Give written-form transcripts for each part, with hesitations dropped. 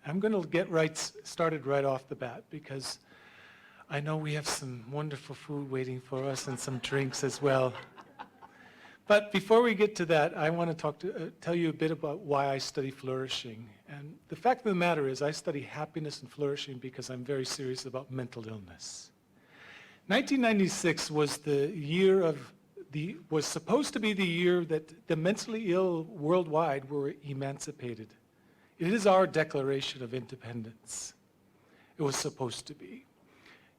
I'm going to get started right off the bat because I know we have some wonderful food waiting for us and some drinks as well. But before we get to that, I want to tell you a bit about why I study flourishing. And the fact of the matter is I study happiness and flourishing because I'm very serious about mental illness. 1996 was was supposed to be the year that the mentally ill worldwide were emancipated. It is our Declaration of Independence. It was supposed to be.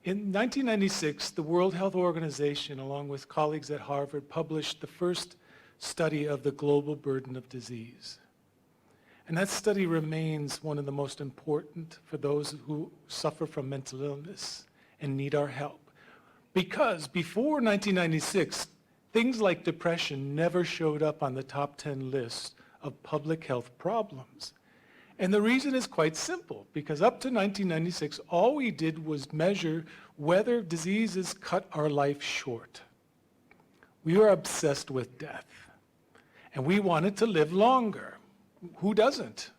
In 1996, the World Health Organization, along with colleagues at Harvard, published the first study of the global burden of disease. And that study remains one of the most important for those who suffer from mental illness and need our help. Because before 1996, things like depression never showed up on the top 10 list of public health problems. And the reason is quite simple, because up to 1996, all we did was measure whether diseases cut our life short. We were obsessed with death, and we wanted to live longer. Who doesn't?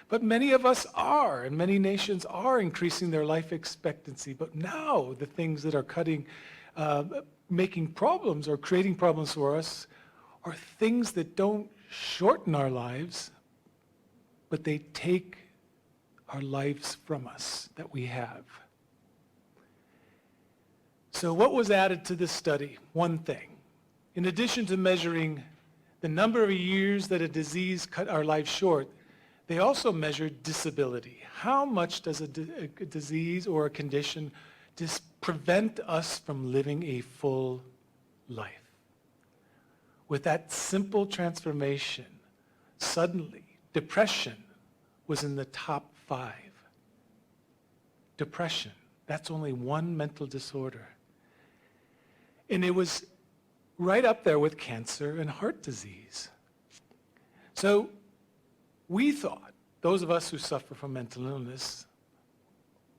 But many of us are, and many nations are increasing their life expectancy. But now the things that are making problems or creating problems for us are things that don't shorten our lives, but they take our lives from us that we have. So what was added to this study? One thing. In addition to measuring the number of years that a disease cut our lives short, they also measured disability. How much does a disease or a condition just prevent us from living a full life? With that simple transformation, suddenly, depression was in the top 5. Depression, that's only one mental disorder. And it was right up there with cancer and heart disease. So we thought, those of us who suffer from mental illness,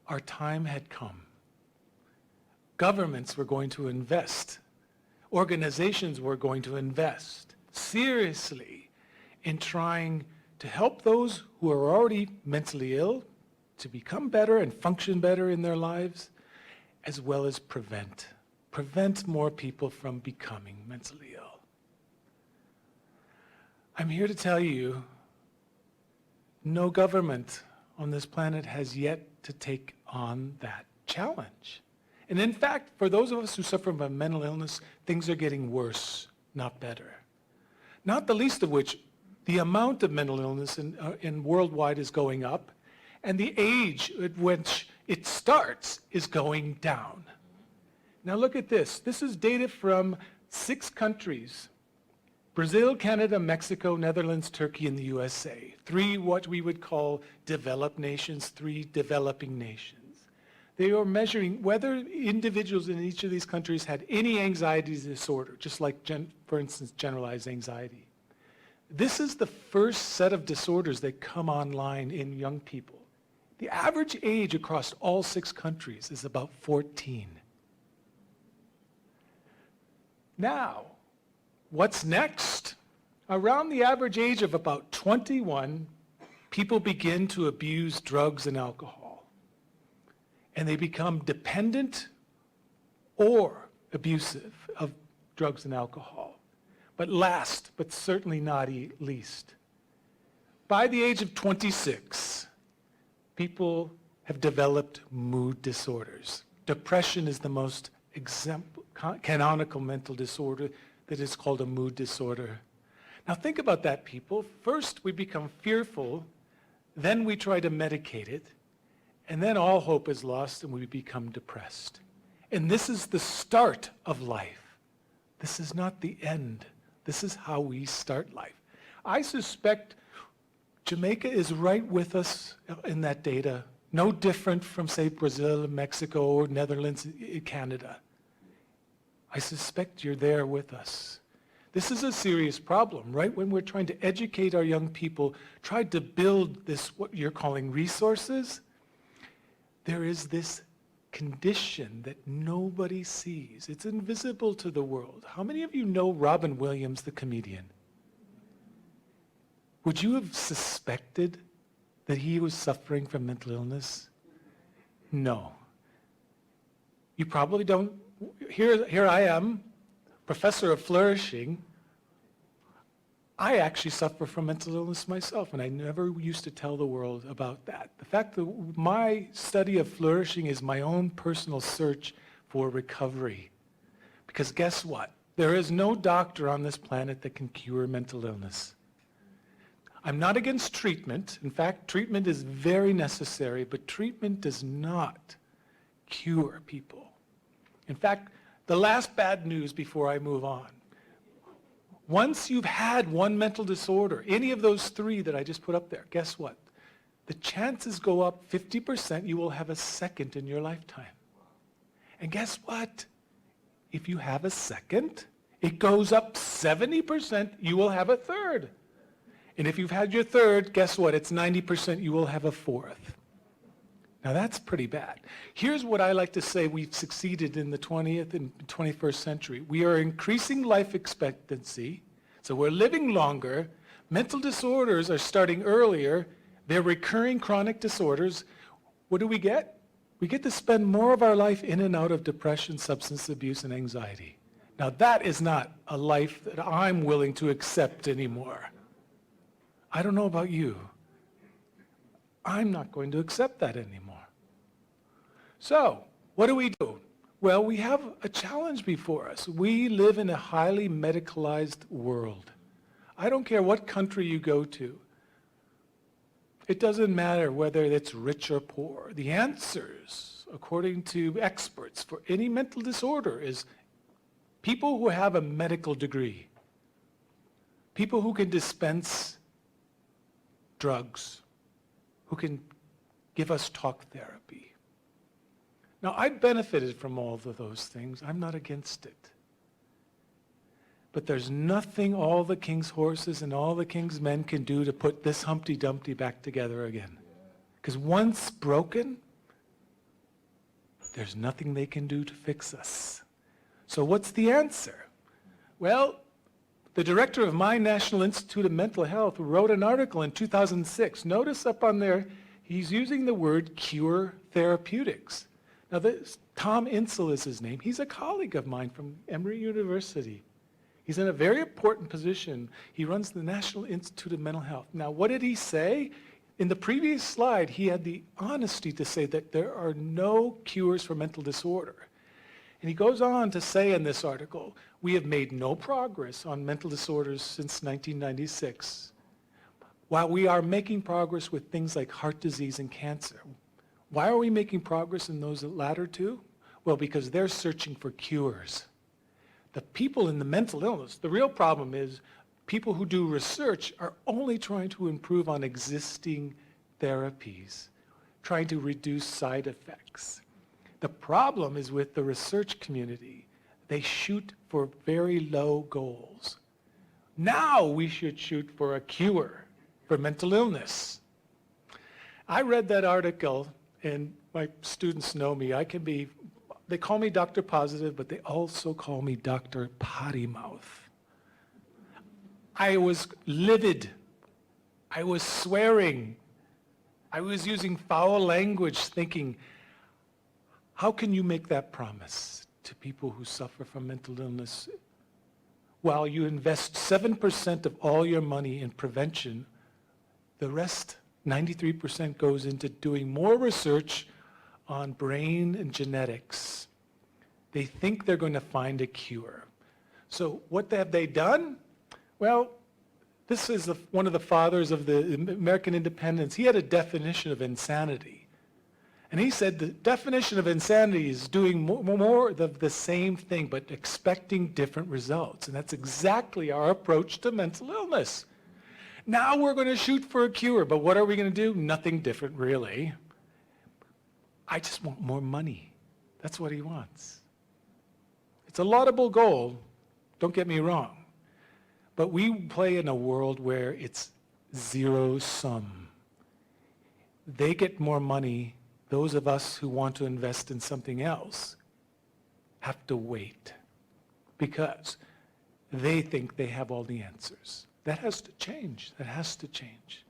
our time had come. Governments were going to invest. Organizations were going to invest seriously in trying to help those who are already mentally ill to become better and function better in their lives, as well as prevent more people from becoming mentally ill. I'm here to tell you, no government on this planet has yet to take on that challenge. And in fact, for those of us who suffer from mental illness, things are getting worse, not better. Not the least of which, the amount of mental illness in worldwide is going up, and the age at which it starts is going down. Now look at this. This is data from 6 countries: Brazil, Canada, Mexico, Netherlands, Turkey, and the USA. 3 what we would call developed nations, 3 developing nations. They are measuring whether individuals in each of these countries had any anxiety disorder, just like, for instance, generalized anxiety. This is the first set of disorders that come online in young people. The average age across all 6 countries is about 14. Now, what's next? Around the average age of about 21, people begin to abuse drugs and alcohol. And they become dependent or abusive of drugs and alcohol. But last, but certainly not least, by the age of 26, people have developed mood disorders. Depression is the most canonical mental disorder that is called a mood disorder. Now think about that, people. First, we become fearful, then we try to medicate it, and then all hope is lost and we become depressed. And this is the start of life. This is not the end. This is how we start life. I suspect Jamaica is right with us in that data, no different from, say, Brazil, Mexico, or Netherlands, Canada. I suspect you're there with us. This is a serious problem, right? When we're trying to educate our young people, try to build this, what you're calling resources, there is this condition that nobody sees. It's invisible to the world. How many of you know Robin Williams, the comedian? Would you have suspected that he was suffering from mental illness? No. You probably don't. Here I am, professor of flourishing. I actually suffer from mental illness myself, and I never used to tell the world about that. The fact that my study of flourishing is my own personal search for recovery. Because guess what? There is no doctor on this planet that can cure mental illness. I'm not against treatment. In fact, treatment is very necessary, but treatment does not cure people. In fact, the last bad news before I move on. Once you've had one mental disorder, any of those three that I just put up there, guess what? The chances go up 50%, you will have a second in your lifetime. And guess what? If you have a second, it goes up 70%, you will have a third. And if you've had your third, guess what? It's 90%, you will have a fourth. Now that's pretty bad. Here's what I like to say we've succeeded in the 20th and 21st century. We are increasing life expectancy, so we're living longer. Mental disorders are starting earlier. They're recurring chronic disorders. What do we get? We get to spend more of our life in and out of depression, substance abuse, and anxiety. Now that is not a life that I'm willing to accept anymore. I don't know about you. I'm not going to accept that anymore. So, what do we do? Well, we have a challenge before us. We live in a highly medicalized world. I don't care what country you go to. It doesn't matter whether it's rich or poor. The answers, according to experts, for any mental disorder is people who have a medical degree, people who can dispense drugs, who can give us talk therapy. Now, I've benefited from all of those things. I'm not against it. But there's nothing all the king's horses and all the king's men can do to put this Humpty Dumpty back together again. Because once broken, there's nothing they can do to fix us. So what's the answer? Well, the director of my National Institute of Mental Health wrote an article in 2006. Notice up on there, he's using the word cure therapeutics. Now, Tom Insel is his name. He's a colleague of mine from Emory University. He's in a very important position. He runs the National Institute of Mental Health. Now, what did he say? In the previous slide, he had the honesty to say that there are no cures for mental disorder. And he goes on to say in this article, we have made no progress on mental disorders since 1996, while we are making progress with things like heart disease and cancer. Why are we making progress in those latter two? Well, because they're searching for cures. The people in the mental illness, the real problem is people who do research are only trying to improve on existing therapies, trying to reduce side effects. The problem is with the research community. They shoot for very low goals. Now we should shoot for a cure for mental illness. I read that article, and my students know me. They call me Dr. Positive, but they also call me Dr. Potty Mouth. I was livid. I was swearing. I was using foul language, thinking, how can you make that promise to people who suffer from mental illness while you invest 7% of all your money in prevention? The rest, 93%, goes into doing more research on brain and genetics. They think they're going to find a cure. So what have they done? Well, this is one of the fathers of the American independence. He had a definition of insanity. And he said the definition of insanity is doing more of the same thing, but expecting different results. And that's exactly our approach to mental illness. Now we're going to shoot for a cure, but what are we going to do? Nothing different, really. I just want more money. That's what he wants. It's a laudable goal, don't get me wrong. But we play in a world where it's zero sum. They get more money. Those of us who want to invest in something else have to wait because they think they have all the answers. That has to change. That has to change.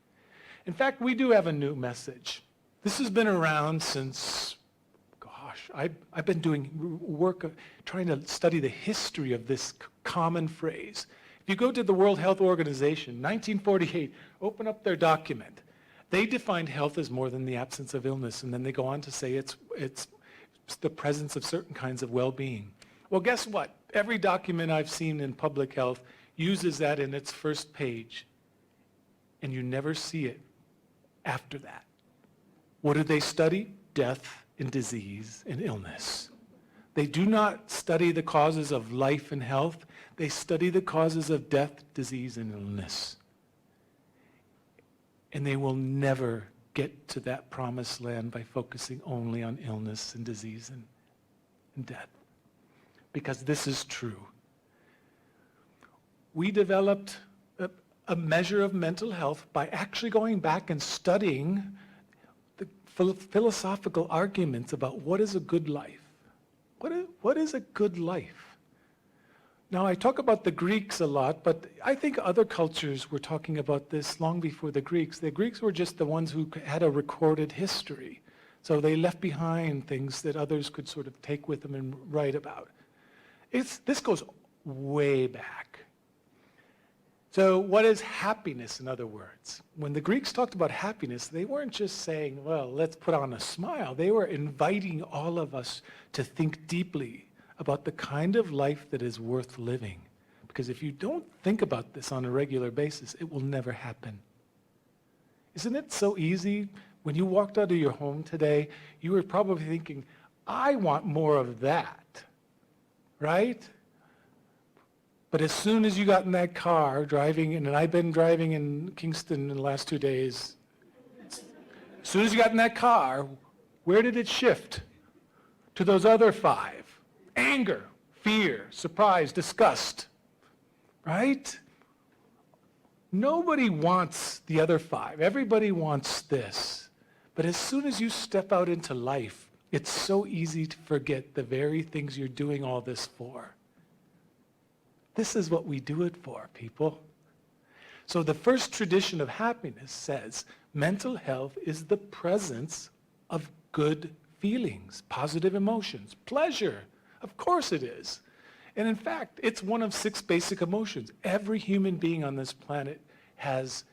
In fact, we do have a new message. This has been around since, gosh, I've been doing work trying to study the history of this common phrase. If you go to the World Health Organization, 1948, open up their document. They defined health as more than the absence of illness, and then they go on to say it's the presence of certain kinds of well-being. Well, guess what? Every document I've seen in public health uses that in its first page, and you never see it after that. What do they study? Death and disease and illness. They do not study the causes of life and health. They study the causes of death, disease, and illness. And they will never get to that promised land by focusing only on illness and disease and death. Because this is true. We developed a measure of mental health by actually going back and studying the philosophical arguments about what is a good life. What is a good life? Now, I talk about the Greeks a lot, but I think other cultures were talking about this long before the Greeks. The Greeks were just the ones who had a recorded history. So they left behind things that others could sort of take with them and write about. This goes way back. So what is happiness, in other words? When the Greeks talked about happiness, they weren't just saying, well, let's put on a smile. They were inviting all of us to think deeply about the kind of life that is worth living. Because if you don't think about this on a regular basis, it will never happen. Isn't it so easy? When you walked out of your home today, you were probably thinking, I want more of that, right? But as soon as you got in that car driving, and I've been driving in Kingston in the last 2 days, as soon as you got in that car, where did it shift? To those other 5. Anger, fear, surprise, disgust, right? Nobody wants the other 5. Everybody wants this. But as soon as you step out into life, it's so easy to forget the very things you're doing all this for. This is what we do it for, people. So the first tradition of happiness says mental health is the presence of good feelings, positive emotions, pleasure. Of course it is. And in fact, it's one of 6 basic emotions. Every human being on this planet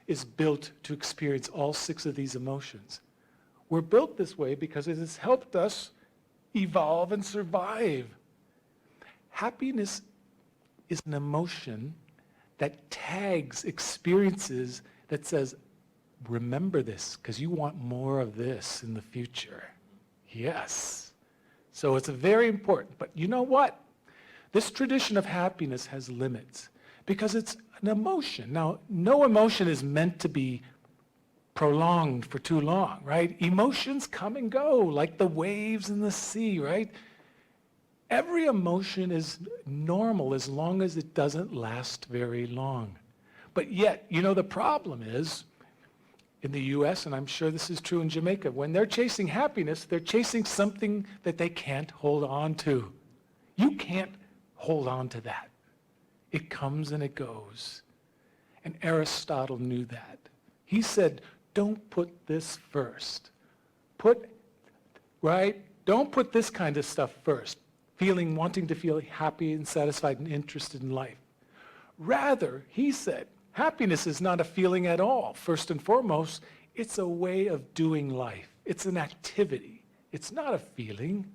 is built to experience all 6 of these emotions. We're built this way because it has helped us evolve and survive. Happiness is an emotion that tags experiences that says, remember this, because you want more of this in the future. Yes. So it's very important. But you know what? This tradition of happiness has limits because it's an emotion. Now, no emotion is meant to be prolonged for too long, right? Emotions come and go like the waves in the sea, right? Every emotion is normal as long as it doesn't last very long. But yet, you know, the problem is, in the US, and I'm sure this is true in Jamaica, when they're chasing happiness, they're chasing something that they can't hold on to. You can't hold on to that. It comes and it goes. And Aristotle knew that. He said, don't put this first. Don't put this kind of stuff first. Wanting to feel happy and satisfied and interested in life. Rather, he said, happiness is not a feeling at all. First and foremost, it's a way of doing life. It's an activity. It's not a feeling.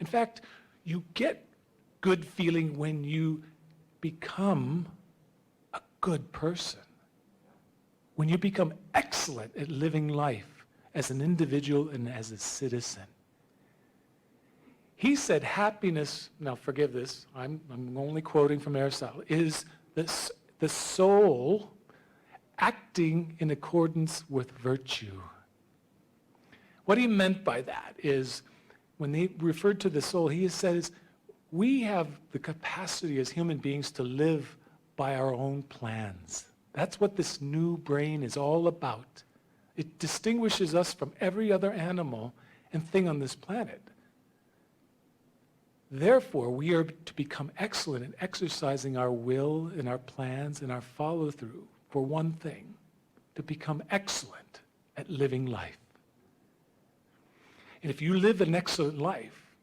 In fact, you get good feeling when you become a good person. When you become excellent at living life as an individual and as a citizen. He said happiness, now forgive this, I'm only quoting from Aristotle, is the soul acting in accordance with virtue. What he meant by that is, when he referred to the soul, he says, we have the capacity as human beings to live by our own plans. That's what this new brain is all about. It distinguishes us from every other animal and thing on this planet. Therefore, we are to become excellent in exercising our will and our plans and our follow-through for one thing, to become excellent. at living life. And if you live an excellent life,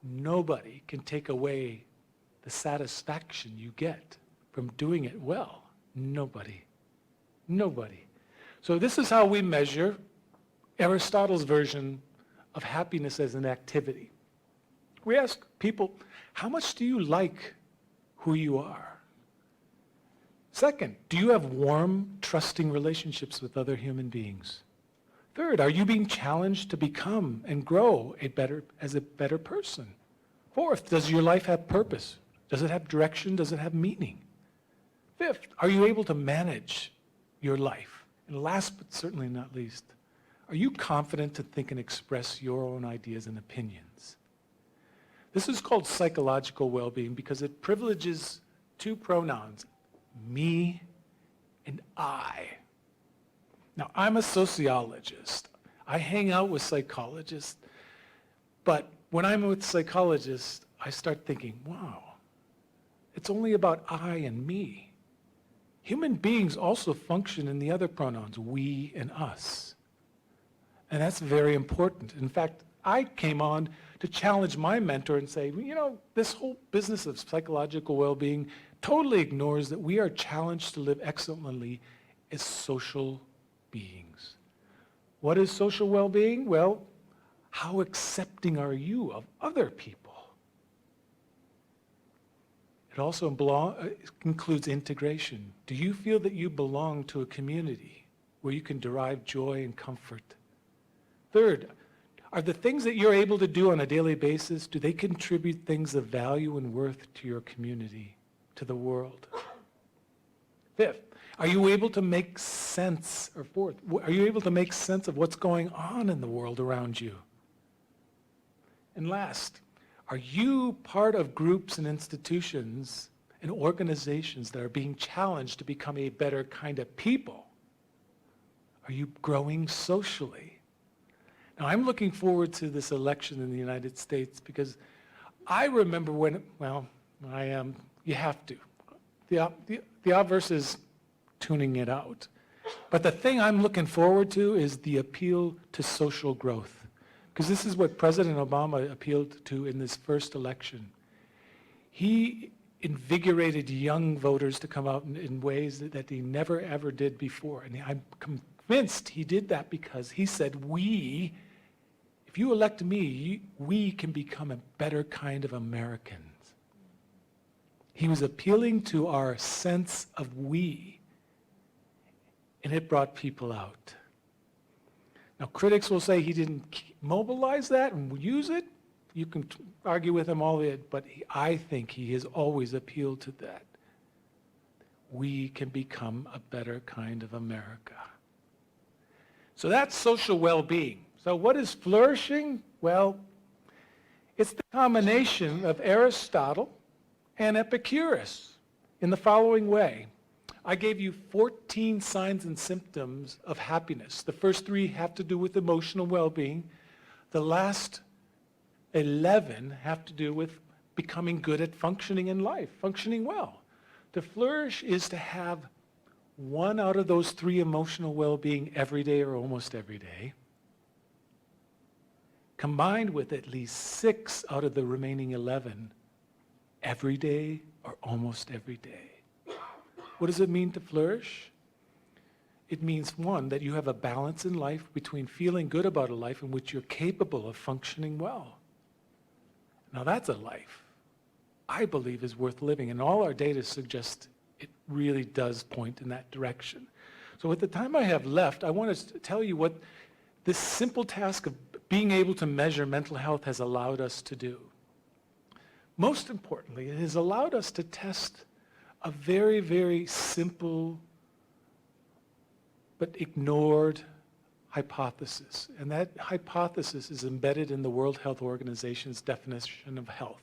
nobody can take away the satisfaction you get from doing it well. Nobody. Nobody. So this is how we measure Aristotle's version of happiness as an activity. We ask people, how much do you like who you are? Second, do you have warm, trusting relationships with other human beings? Third, are you being challenged to become and grow as a better person? Fourth, does your life have purpose? Does it have direction? Does it have meaning? Fifth, are you able to manage your life? And last but certainly not least, are you confident to think and express your own ideas and opinions? This is called psychological well-being because it privileges two pronouns, me and I. Now, I'm a sociologist. I hang out with psychologists, but when I'm with psychologists, I start thinking, wow, it's only about I and me. Human beings also function in the other pronouns, we and us. And that's very important. In fact, I came on to challenge my mentor and say, you know, this whole business of psychological well-being totally ignores that we are challenged to live excellently as social beings. What is social well-being? Well, how accepting are you of other people? It also includes integration. Do you feel that you belong to a community where you can derive joy and comfort? Third, are the things that you're able to do on a daily basis, do they contribute things of value and worth to your community, to the world? Fifth, are you able to make sense, or fourth, are you able to make sense of what's going on in the world around you? And last, are you part of groups and institutions and organizations that are being challenged to become a better kind of people? Are you growing socially? Now, I'm looking forward to this election in the United States because I remember when, well, you have to. The obverse is tuning it out. But the thing I'm looking forward to is the appeal to social growth. Because this is what President Obama appealed to in this first election. He invigorated young voters to come out in ways that he never ever did before. And I'm convinced he did that because he said, if you elect me, we can become a better kind of Americans. He was appealing to our sense of we, and it brought people out. Now, critics will say he didn't mobilize that and use it. You can argue with him all it, but I think he has always appealed to that. We can become a better kind of America. So that's social well-being. So what is flourishing? Well, it's the combination of Aristotle and Epicurus in the following way. I gave you 14 signs and symptoms of happiness. The first 3 have to do with emotional well-being. The last 11 have to do with becoming good at functioning in life, functioning well. To flourish is to have 1 out of those 3 emotional well-being every day or almost every day, combined with at least 6 out of the remaining 11 every day or almost every day. What does it mean to flourish? It means, 1, that you have a balance in life between feeling good about a life in which you're capable of functioning well. Now that's a life I believe is worth living, and all our data suggests it really does point in that direction. So with the time I have left, I want to tell you what this simple task of being able to measure mental health has allowed us to do. Most importantly, it has allowed us to test a very, very simple but ignored hypothesis. And that hypothesis is embedded in the World Health Organization's definition of health.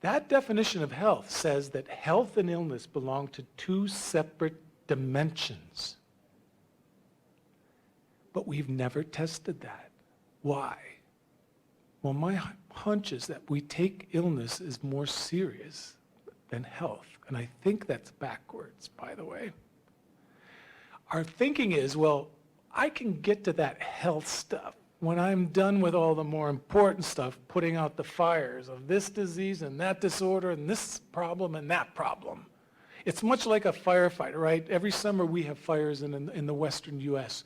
That definition of health says that health and illness belong to 2 separate dimensions. But we've never tested that. Why? Well, my hunch is that we take illness as more serious than health. And I think that's backwards, by the way. our thinking is, well, I can get to that health stuff when I'm done with all the more important stuff, putting out the fires of this disease and that disorder and this problem and that problem. It's much like a firefighter, right? Every summer we have fires in the western U.S.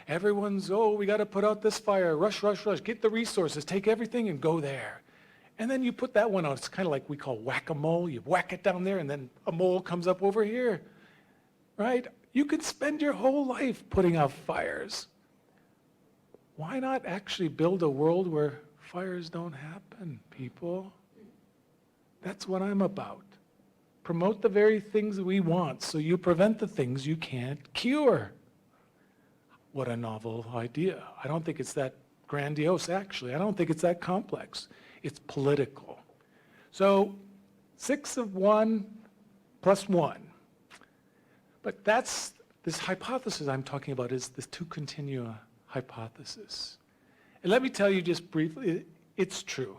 Everyone's, oh, we got to put out this fire, rush, rush, rush, get the resources, take everything and go there. And then you put that one out. It's kind of like we call whack-a-mole. You whack it down there and then a mole comes up over here, right? You could spend your whole life putting out fires. Why not actually build a world where fires don't happen, people? That's what I'm about. Promote the very things that we want so you prevent the things you can't cure. What a novel idea. I don't think it's that grandiose, actually. I don't think it's that complex. It's political. So 6 of 1 plus 1. But that's this hypothesis I'm talking about is the two-continua hypothesis. And let me tell you just briefly, it's true.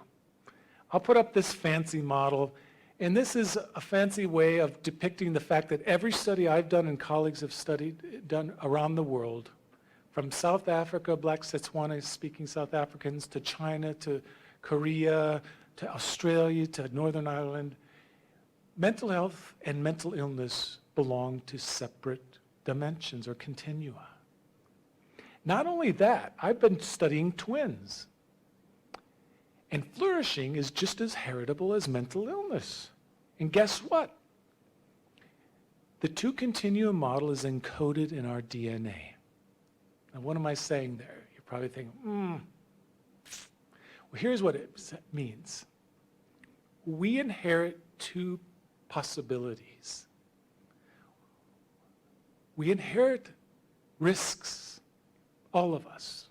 I'll put up this fancy model, and this is a fancy way of depicting the fact that every study I've done and colleagues have done around the world, from South Africa, black Setswana-speaking South Africans, to China, to Korea, to Australia, to Northern Ireland, mental health and mental illness belong to separate dimensions or continua. Not only that, I've been studying twins. And flourishing is just as heritable as mental illness. And guess what? The two-continuum model is encoded in our DNA. Now, what am I saying there? You're probably thinking, Well, here's what it means. We inherit two possibilities. We inherit risks, all of us.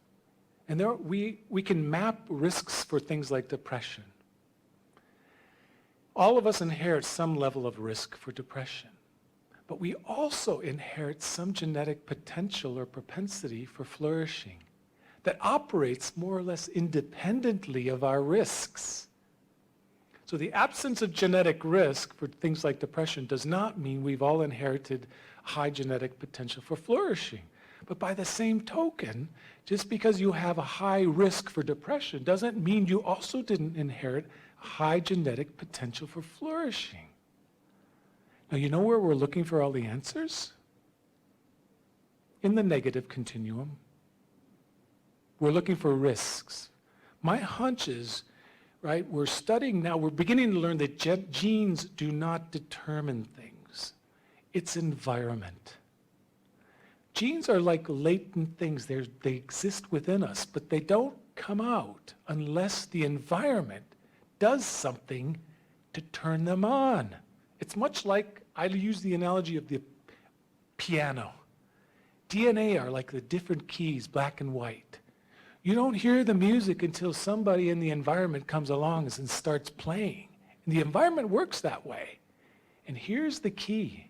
And we can map risks for things like depression. All of us inherit some level of risk for depression. But we also inherit some genetic potential or propensity for flourishing that operates more or less independently of our risks. So the absence of genetic risk for things like depression does not mean we've all inherited high genetic potential for flourishing. But by the same token, just because you have a high risk for depression doesn't mean you also didn't inherit high genetic potential for flourishing. Now, you know where we're looking for all the answers? In the negative continuum. We're looking for risks. My hunch is, right, we're studying now, we're beginning to learn that genes do not determine things. It's environment. Genes are like latent things. They exist within us, but they don't come out unless the environment does something to turn them on. It's much like, I use the analogy of the piano. DNA are like the different keys, black and white. You don't hear the music until somebody in the environment comes along and starts playing. And the environment works that way. And here's the key.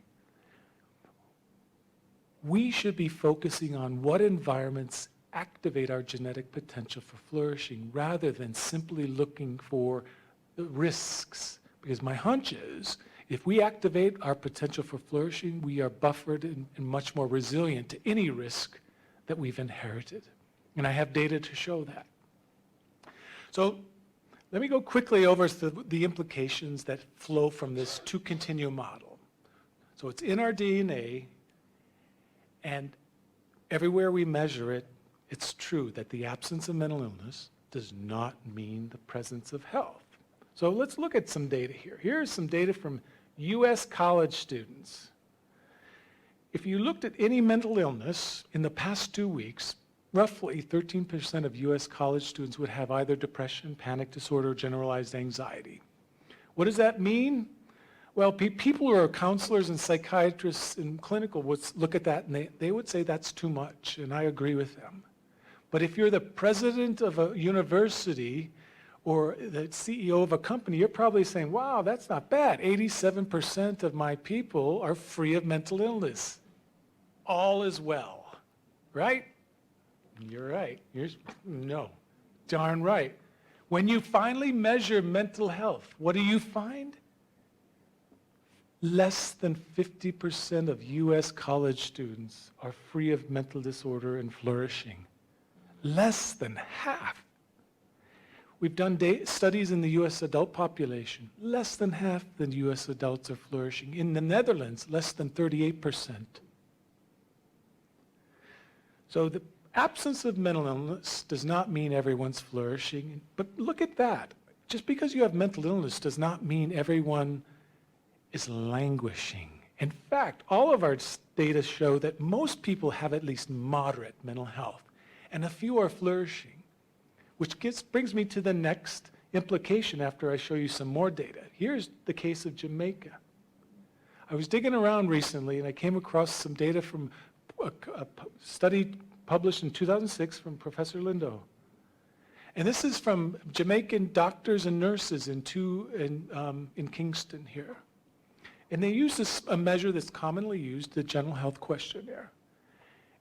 We should be focusing on what environments activate our genetic potential for flourishing rather than simply looking for the risks. Because my hunch is, if we activate our potential for flourishing, we are buffered and much more resilient to any risk that we've inherited. And I have data to show that. So let me go quickly over the implications that flow from this two-continuum model. So it's in our DNA, and everywhere we measure it, it's true that the absence of mental illness does not mean the presence of health. So let's look at some data here. Here's some data from US college students. If you looked at any mental illness in the past 2 weeks, roughly 13% of US college students would have either depression, panic disorder, or generalized anxiety. What does that mean? Well, people who are counselors and psychiatrists and clinical would look at that and they would say that's too much, and I agree with them. But if you're the president of a university or the CEO of a company, you're probably saying, wow, that's not bad. 87% of my people are free of mental illness. All is well, right? You're right. No, darn right. When you finally measure mental health, what do you find? less than 50% of US college students are free of mental disorder and flourishing. Less than half. We've done studies in the US adult population. Less than half the US adults are flourishing. In the Netherlands, less than 38%. So the absence of mental illness does not mean everyone's flourishing. But look at that. Just because you have mental illness does not mean everyone is languishing. In fact, all of our data show that most people have at least moderate mental health, and a few are flourishing. Which brings me to the next implication after I show you some more data. Here's the case of Jamaica. I was digging around recently and I came across some data from a study published in 2006 from Professor Lindo. And this is from Jamaican doctors and nurses in Kingston here. And they use a measure that's commonly used, the General Health Questionnaire.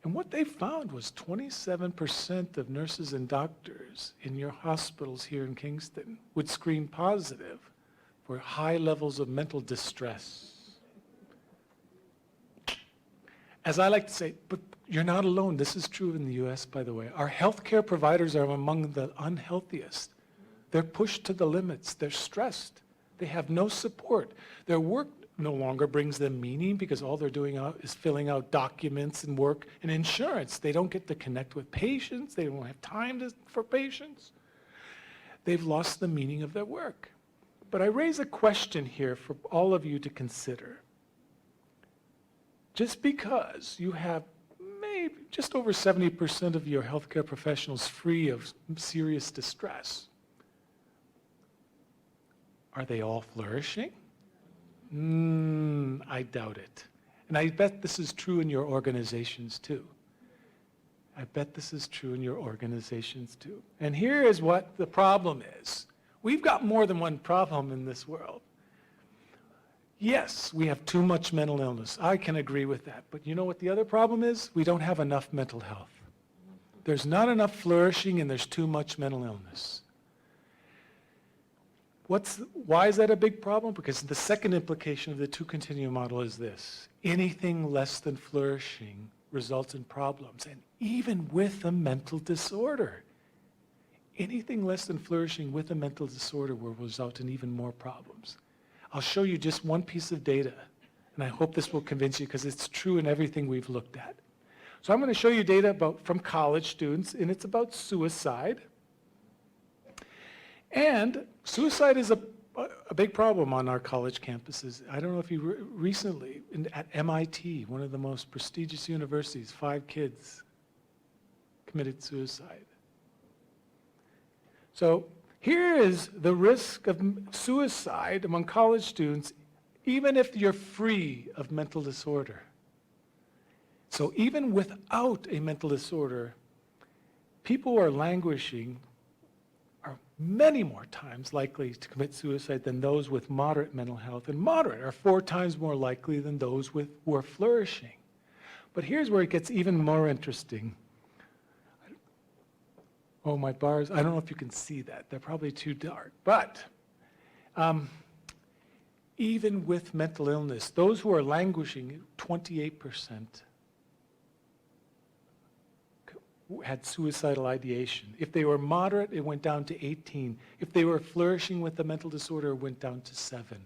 And what they found was 27% of nurses and doctors in your hospitals here in Kingston would screen positive for high levels of mental distress. As I like to say, but you're not alone. This is true in the US, by the way. Our healthcare providers are among the unhealthiest. They're pushed to the limits. They're stressed. They have no support. Their work no longer brings them meaning because all they're doing is filling out documents and work and insurance. They don't get to connect with patients. They don't have time for patients. They've lost the meaning of their work. But I raise a question here for all of you to consider. Just because you have maybe just over 70% of your healthcare professionals free of serious distress, are they all flourishing? I doubt it. And I bet this is true in your organizations too. I bet this is true in your organizations too. And here is what the problem is. We've got more than one problem in this world. Yes, we have too much mental illness. I can agree with that. But you know what the other problem is? We don't have enough mental health. There's not enough flourishing and there's too much mental illness. Why is that a big problem? Because the second implication of the two-continuum model is this. Anything less than flourishing results in problems, and even with a mental disorder. Anything less than flourishing with a mental disorder will result in even more problems. I'll show you just one piece of data, and I hope this will convince you because it's true in everything we've looked at. So I'm going to show you data from college students, and it's about suicide. And suicide is a big problem on our college campuses. I don't know if you recently, at MIT, one of the most prestigious universities, 5 kids committed suicide. So here is the risk of suicide among college students, even if you're free of mental disorder. So even without a mental disorder, people who are languishing are many more times likely to commit suicide than those with moderate mental health, and moderate are 4 times more likely than those who are flourishing. But here's where it gets even more interesting. Oh, my bars, I don't know if you can see that. They're probably too dark. But even with mental illness, those who are languishing, 28% had suicidal ideation. If they were moderate, it went down to 18. If they were flourishing with a mental disorder, it went down to 7.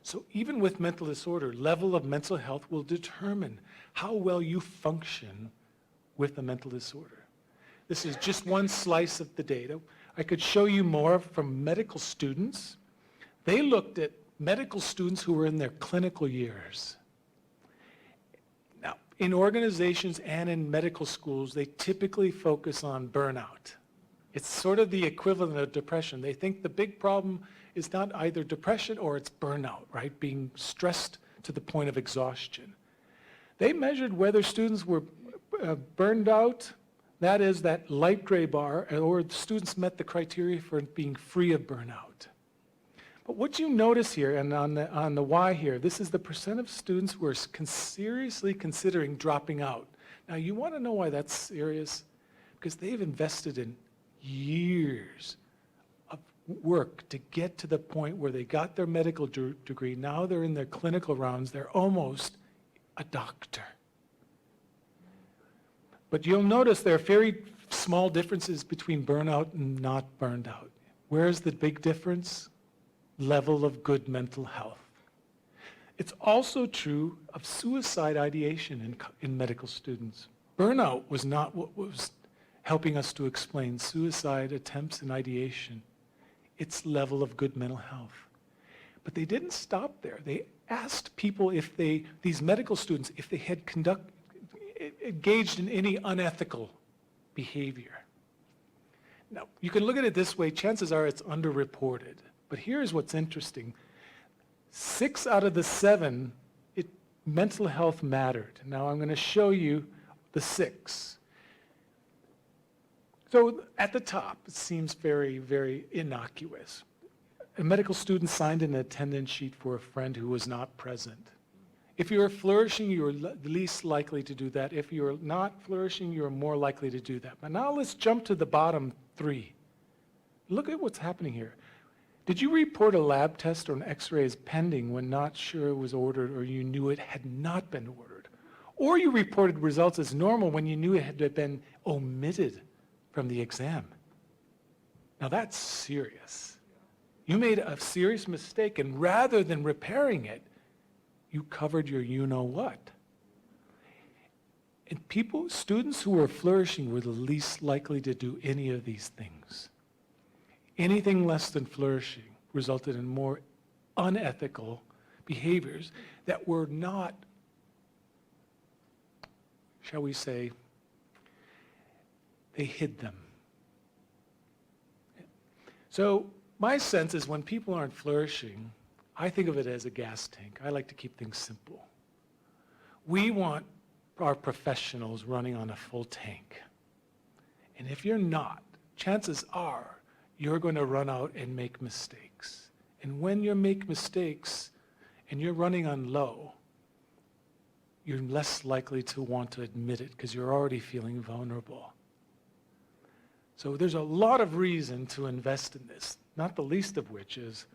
So even with mental disorder, level of mental health will determine how well you function with a mental disorder. This is just one slice of the data. I could show you more from medical students. They looked at medical students who were in their clinical years. Now, in organizations and in medical schools, they typically focus on burnout. It's sort of the equivalent of depression. They think the big problem is not either depression or it's burnout, right? Being stressed to the point of exhaustion. They measured whether students were burned out, that is that light gray bar, or the students met the criteria for being free of burnout. But what you notice here, and on the Y here, this is the percent of students who are seriously considering dropping out. Now you want to know why that's serious? Because they've invested in years of work to get to the point where they got their medical degree. Now they're in their clinical rounds. They're almost a doctor. But you'll notice there are very small differences between burnout and not burned out. Where's the big difference? Level of good mental health. It's also true of suicide ideation in medical students. Burnout was not what was helping us to explain suicide attempts and ideation. Its level of good mental health. But they didn't stop there. They asked people if these medical students, if they had engaged in any unethical behavior. Now, you can look at it this way. Chances are it's underreported. But here's what's interesting. 6 out of the 7, mental health mattered. Now I'm going to show you the 6. So at the top, it seems very, very innocuous. A medical student signed an attendance sheet for a friend who was not present. If you're flourishing, you're least likely to do that. If you're not flourishing, you're more likely to do that. But now let's jump to the bottom 3. Look at what's happening here. Did you report a lab test or an x-ray as pending when not sure it was ordered or you knew it had not been ordered? Or you reported results as normal when you knew it had been omitted from the exam? Now that's serious. You made a serious mistake, and rather than repairing it, you covered your you-know-what. And students who were flourishing were the least likely to do any of these things. Anything less than flourishing resulted in more unethical behaviors that were not, shall we say, they hid them. So my sense is when people aren't flourishing, I think of it as a gas tank. I like to keep things simple. We want our professionals running on a full tank. And if you're not, chances are you're going to run out and make mistakes. And when you make mistakes and you're running on low, you're less likely to want to admit it because you're already feeling vulnerable. So there's a lot of reason to invest in this, not the least of which is,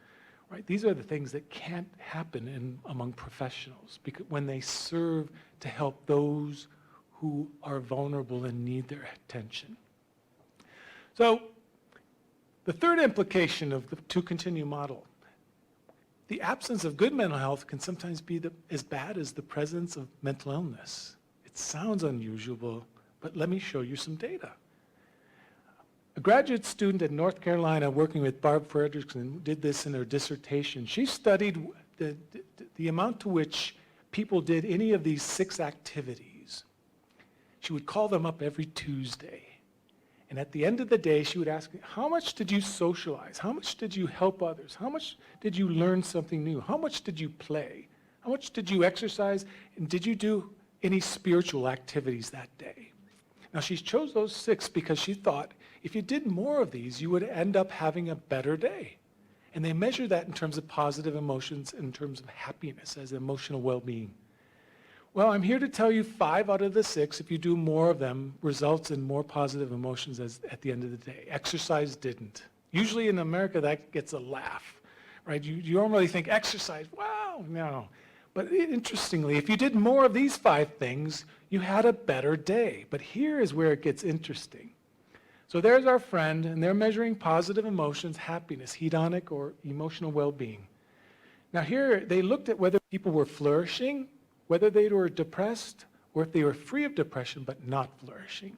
right, these are the things that can't happen among professionals because when they serve to help those who are vulnerable and need their attention. So the third implication of the two-continuum model, the absence of good mental health can sometimes be as bad as the presence of mental illness. It sounds unusual, but let me show you some data. A graduate student at North Carolina working with Barb Fredrickson did this in her dissertation. She studied the amount to which people did any of these 6 activities. She would call them up every Tuesday. And at the end of the day, she would ask, how much did you socialize? How much did you help others? How much did you learn something new? How much did you play? How much did you exercise? And did you do any spiritual activities that day? Now, she chose those 6 because she thought if you did more of these, you would end up having a better day. And they measure that in terms of positive emotions, in terms of happiness as emotional well-being. Well, I'm here to tell you 5 out of the 6, if you do more of them, results in more positive emotions at the end of the day. Exercise didn't. Usually in America, that gets a laugh, right? You normally think exercise, wow, no. But interestingly, if you did more of these 5 things, you had a better day. But here is where it gets interesting. So there's our friend, and they're measuring positive emotions, happiness, hedonic or emotional well-being. Now here, they looked at whether people were flourishing, whether they were depressed, or if they were free of depression but not flourishing.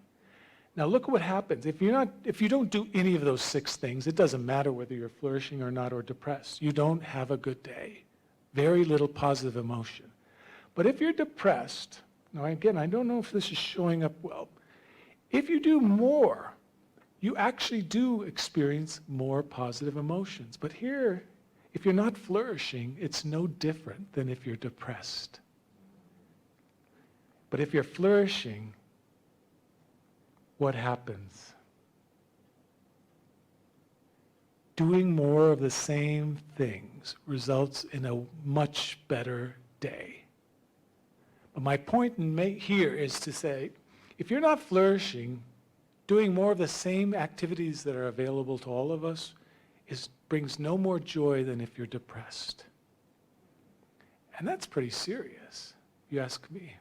Now look at what happens. If you don't do any of those 6 things, it doesn't matter whether you're flourishing or not or depressed. You don't have a good day. Very little positive emotion. But if you're depressed, now again, I don't know if this is showing up well. If you do more, you actually do experience more positive emotions. But here, if you're not flourishing, it's no different than if you're depressed. But if you're flourishing, what happens? Doing more of the same things results in a much better day. But my point here is to say, if you're not flourishing, doing more of the same activities that are available to all of us, brings no more joy than if you're depressed. And that's pretty serious, you ask me.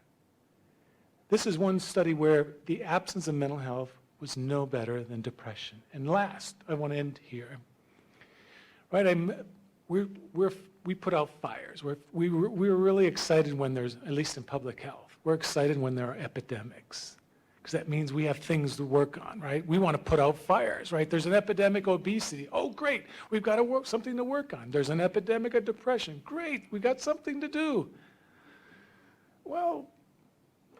This is one study where the absence of mental health was no better than depression. And last, I want to end here. Right, we put out fires. We're really excited when there's, at least in public health, we're excited when there are epidemics, because that means we have things to work on, right? We want to put out fires, right? There's an epidemic of obesity. Oh, great, we've got something to work on. There's an epidemic of depression. Great, we got something to do. Well,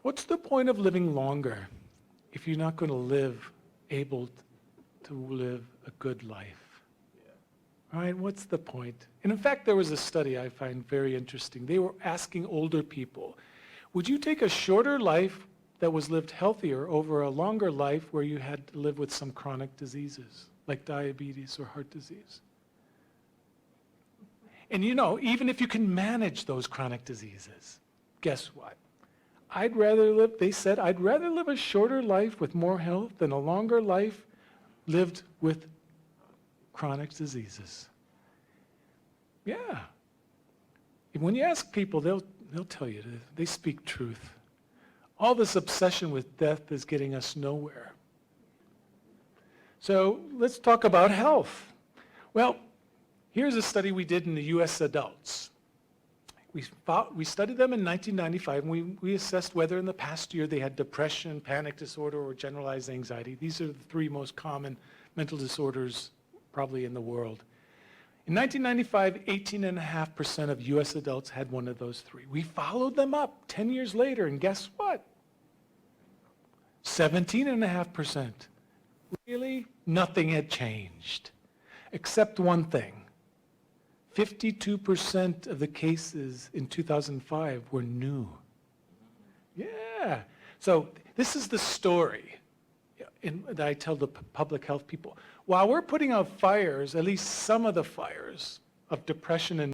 what's the point of living longer if you're not going to live able to live a good life? All right, what's the point? And in fact, there was a study I find very interesting. They were asking older people, would you take a shorter life that was lived healthier over a longer life where you had to live with some chronic diseases, like diabetes or heart disease? And you know, even if you can manage those chronic diseases, guess what? They said, I'd rather live a shorter life with more health than a longer life lived with chronic diseases. Yeah. When you ask people, they'll tell you, they speak truth. All this obsession with death is getting us nowhere. So let's talk about health. Well, here's a study we did in the US adults. We studied them in 1995, and we assessed whether in the past year they had depression, panic disorder, or generalized anxiety. These are the three most common mental disorders probably in the world. In 1995, 18.5% of US adults had one of those three. We followed them up 10 years later, and guess what? 17.5%. Really? Nothing had changed, except one thing. 52% of the cases in 2005 were new. Yeah. So this is the story that I tell the public health people. While we're putting out fires, at least some of the fires of depression and